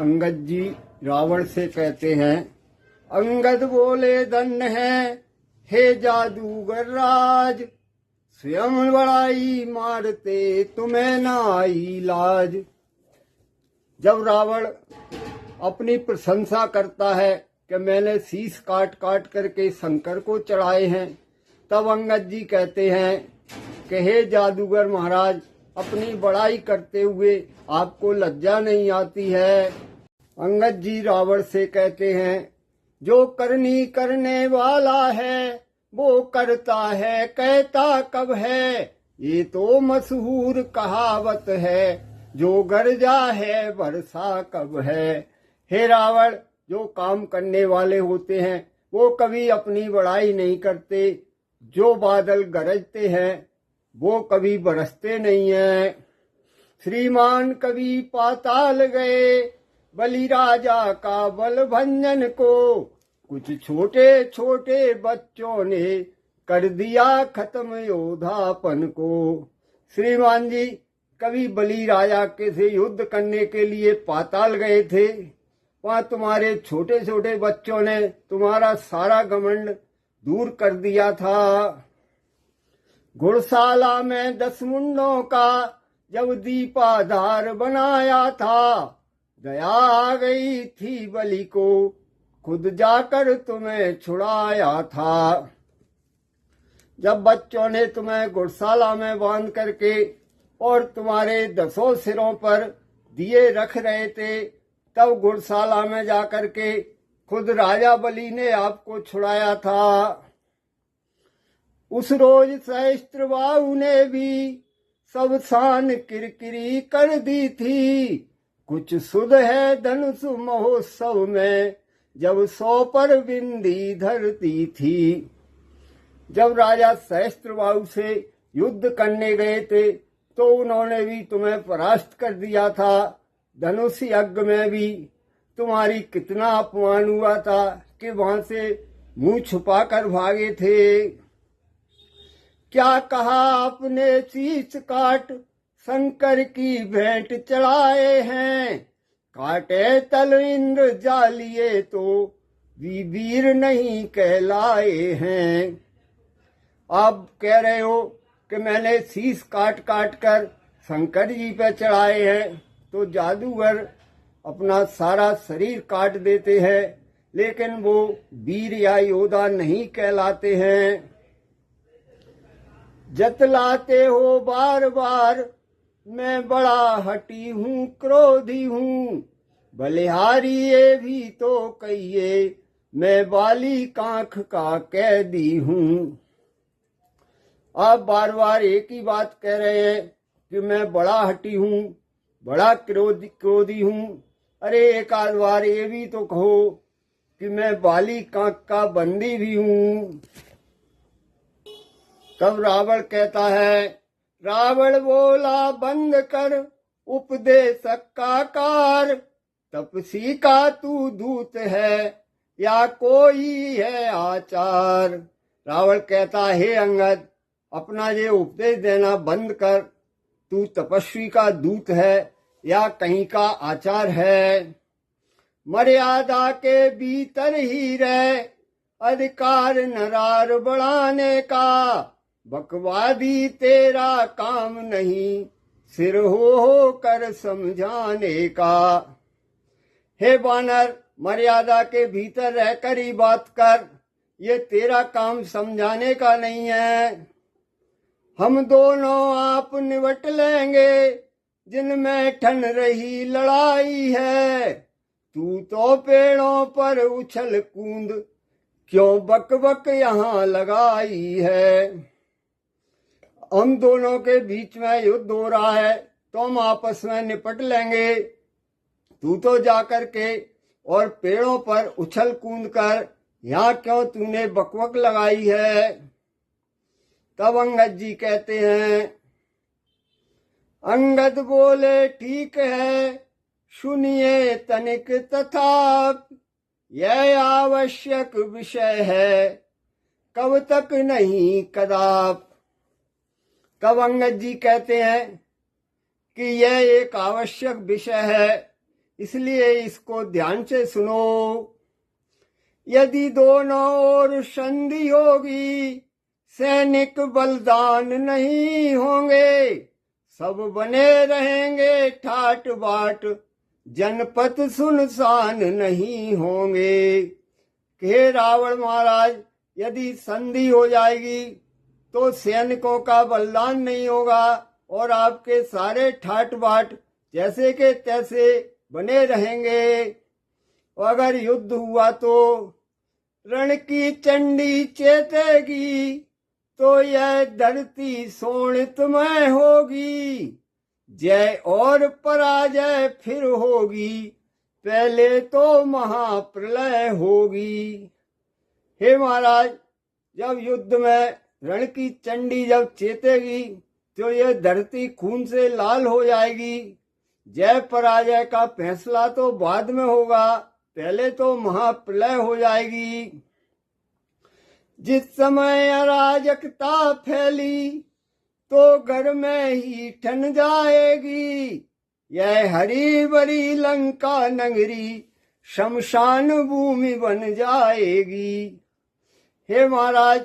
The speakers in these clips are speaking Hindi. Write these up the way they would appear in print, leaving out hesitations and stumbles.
अंगद जी रावण से कहते हैं, अंगद बोले धन्य है हे जादूगर राज, स्वयं बड़ाई मारते तुम्हें न आई लाज। जब रावण अपनी प्रशंसा करता है कि मैंने शीश काट काट करके शंकर को चढ़ाए हैं, तब अंगद जी कहते हैं कि हे जादूगर महाराज, अपनी बड़ाई करते हुए आपको लज्जा नहीं आती है। अंगद जी रावण से कहते हैं, जो करनी करने वाला है वो करता है, कहता कब है, ये तो मशहूर कहावत है, जो गरजा है वर्षा कब है। हे रावण, जो काम करने वाले होते हैं वो कभी अपनी बड़ाई नहीं करते, जो बादल गरजते हैं वो कभी बरसते नहीं हैं। श्रीमान कभी पाताल गए, बलि राजा का बल भंजन को, कुछ छोटे छोटे बच्चों ने कर दिया खत्म योधापन को। श्रीमान जी कभी बलि राजा के से युद्ध करने के लिए पाताल गए थे, वहां तुम्हारे छोटे छोटे बच्चों ने तुम्हारा सारा घमंड दूर कर दिया था। घुड़शाला में 10 मुंडों का जब दीपाधार बनाया था, दया आ गई थी बलि को, खुद जाकर तुम्हें छुड़ाया था। जब बच्चों ने तुम्हें घुड़शाला में बांध करके और तुम्हारे 10 सिरों पर दिए रख रहे थे, तब घुड़शाला में जाकर के खुद राजा बलि ने आपको छुड़ाया था। उस रोज सहस्त्रबाहु ने भी सब शान किरकिरी कर दी थी, कुछ सुध है धनुष महोत्सव में जब 100 पर बिंदी धरती थी। जब राजा सहस्त्रबाहु से युद्ध करने गए थे तो उन्होंने भी तुम्हें परास्त कर दिया था। धनुष यज्ञ में भी तुम्हारी कितना अपमान हुआ था कि वहां से मुंह छुपाकर भागे थे। क्या कहा आपने शीश काट शंकर की भेंट चढ़ाए हैं, काटे तल इंद्र जालिए तो वीर नहीं कहलाए हैं। आप कह रहे हो कि मैंने शीश काट काट कर शंकर जी पे चढ़ाए हैं, तो जादूगर अपना सारा शरीर काट देते हैं, लेकिन वो वीर या योद्धा नहीं कहलाते हैं। जतलाते हो बार बार मैं बड़ा हटी हूँ क्रोधी हूँ, बलिहारी ये भी तो कहिए मैं बाली कांख का कैदी हूँ। आप बार बार एक ही बात कह रहे हैं कि मैं बड़ा हटी हूँ, बड़ा क्रोधी हूँ। अरे एक आध बार ये भी तो कहो कि मैं बाली कांख का बंदी भी हूँ। तब रावण कहता है, रावण बोला बंद कर उपदेशक का कार, तपसी का तू दूत है या कोई है आचार। रावण कहता है, हे अंगद, अपना ये उपदेश देना बंद कर, तू तपस्वी का दूत है या कहीं का आचार है। मर्यादा के भीतर ही रह, अधिकार नरार बढ़ाने का, बकवादी तेरा काम नहीं, सिर हो कर समझाने का। हे बानर, मर्यादा के भीतर रहकर ही बात कर, ये तेरा काम समझाने का नहीं है। हम दोनों आप निपट लेंगे जिनमें ठन रही लड़ाई है, तू तो पेड़ों पर उछल कूद क्यों बक बक यहाँ लगाई है। हम दोनों के बीच में युद्ध हो रहा है तो हम आपस में निपट लेंगे, तू तो जाकर के और पेड़ों पर उछल कूद कर यहाँ क्यों तूने बकबक लगाई है। तब अंगद जी कहते हैं, अंगद बोले ठीक है सुनिए तनिक तथाप, यह आवश्यक विषय है कब तक नहीं कदाप। तब अंगद जी कहते हैं कि यह एक आवश्यक विषय है, इसलिए इसको ध्यान से सुनो। यदि दोनों ओर संधि होगी, सैनिक बलिदान नहीं होंगे, सब बने रहेंगे ठाट बाट, जनपद सुनसान नहीं होंगे। हे रावण महाराज, यदि संधि हो जाएगी तो सैनिकों का बलिदान नहीं होगा और आपके सारे ठाट बाट जैसे के तैसे बने रहेंगे। और अगर युद्ध हुआ तो रण की चंडी चेतेगी, तो यह धरती शोणितमय होगी। जय और पराजय फिर होगी, पहले तो महाप्रलय होगी। हे महाराज, जब युद्ध में रण की चंडी जब चेतेगी तो यह धरती खून से लाल हो जाएगी। जय पराजय का फैसला तो बाद में होगा, पहले तो महाप्रलय हो जाएगी। जिस समय अराजकता फैली तो घर में ही ठन जाएगी। यह हरी भरी लंका नगरी शमशान भूमि बन जाएगी। हे महाराज,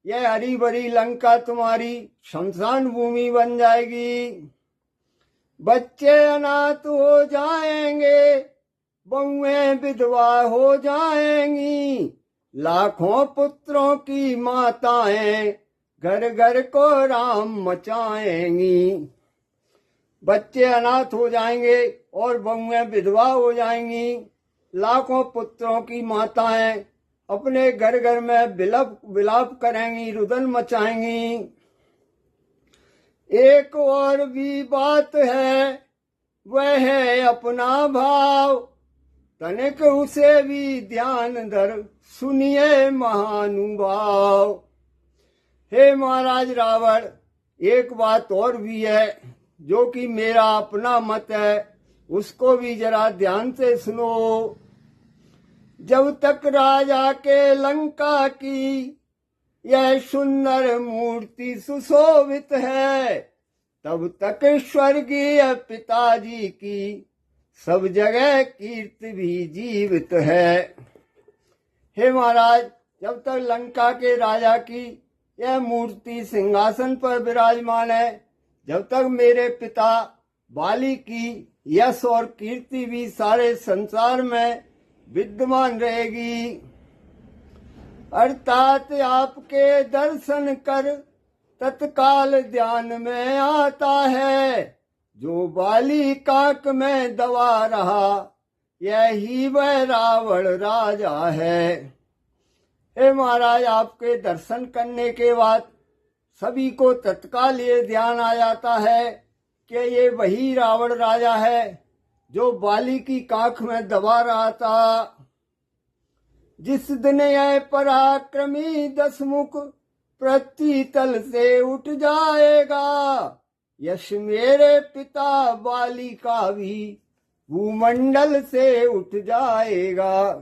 यह हरी भरी लंका तुम्हारी शमशान भूमि बन जाएगी। बच्चे अनाथ हो जाएंगे, बहुएं विधवा हो जाएंगी, लाखों पुत्रों की माताएं घर घर को राम मचाएंगी। बच्चे अनाथ हो जाएंगे और बहुएं विधवा हो जाएंगी, लाखों पुत्रों की माताएं अपने घर घर में विलाप करेंगी, रुदन मचाएंगी। एक और भी बात है, वह है अपना भाव, तनिक उसे भी ध्यान धर सुनिए महानुभाव। हे महाराज रावण, एक बात और भी है जो कि मेरा अपना मत है, उसको भी जरा ध्यान से सुनो। जब तक राजा के लंका की यह सुंदर मूर्ति सुशोभित है, तब तक स्वर्गीय पिताजी की सब जगह कीर्ति भी जीवित है। हे महाराज, जब तक लंका के राजा की यह मूर्ति सिंहासन पर विराजमान है, जब तक मेरे पिता बाली की यश और कीर्ति भी सारे संसार में विद्यमान रहेगी। अर्थात आपके दर्शन कर तत्काल ध्यान में आता है, जो बाली काक में दबा रहा, यही वह रावण राजा है। हे महाराज, आपके दर्शन करने के बाद सभी को तत्काल ये ध्यान आ जाता है कि ये वही रावण राजा है जो बाली की काख में दबा रहा था। जिस दिन यह पराक्रमी दशमुख पृथ्वी तल से उठ जाएगा, यश मेरे पिता बाली का भी भूमंडल से उठ जाएगा।